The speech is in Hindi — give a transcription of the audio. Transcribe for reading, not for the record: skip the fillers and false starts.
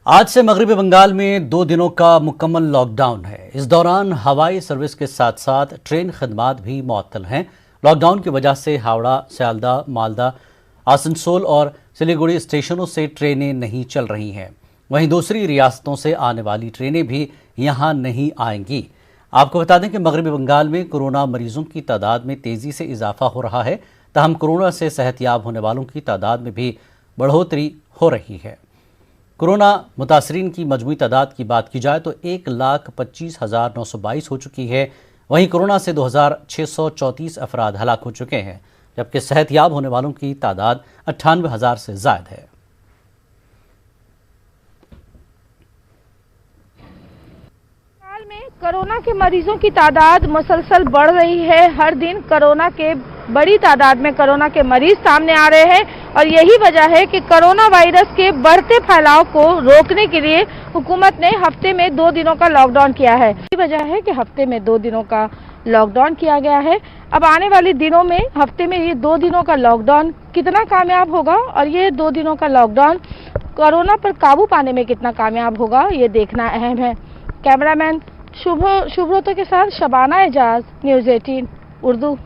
आज से मगरबी बंगाल में 2 दिनों का मुकम्मल लॉकडाउन है। इस दौरान हवाई सर्विस के साथ साथ ट्रेन खदमात भी मुअत्तल हैं। लॉकडाउन की वजह से हावड़ा, सियालदह, मालदा, आसनसोल और सिलीगुड़ी स्टेशनों से ट्रेनें नहीं चल रही हैं। वहीं दूसरी रियासतों से आने वाली ट्रेनें भी यहां नहीं आएंगी। आपको बता दें कि मगरबी बंगाल में कोरोना मरीजों की तादाद में तेजी से इजाफा हो रहा है। ताहम कोरोना से सेहतयाब होने वालों की तादाद में भी बढ़ोतरी हो रही है। कोरोना मुतासरीन की मजमूई तादाद की बात की जाए तो 1,25,922 हो चुकी है। वहीं कोरोना से 2,634 अफराद हलाक हो चुके हैं, जबकि सेहतयाब होने वालों की तादाद 98,000 से ज़ायद है। हाल में कोरोना के मरीजों की तादाद मुसलसल बढ़ रही है। हर दिन कोरोना के बड़ी तादाद में कोरोना के मरीज सामने आ रहे हैं और यही वजह है कि कोरोना वायरस के बढ़ते फैलाव को रोकने के लिए हुकूमत ने हफ्ते में 2 दिनों का लॉकडाउन किया है। यही वजह है कि हफ्ते में 2 दिनों का लॉकडाउन किया गया है। अब आने वाले दिनों में हफ्ते में ये 2 दिनों का लॉकडाउन कितना कामयाब होगा और ये 2 दिनों का लॉकडाउन कोरोना पर काबू पाने में कितना कामयाब होगा, ये देखना अहम है। कैमरामैन शुभ्रता के साथ शबाना एजाज, न्यूज़ 18 उर्दू।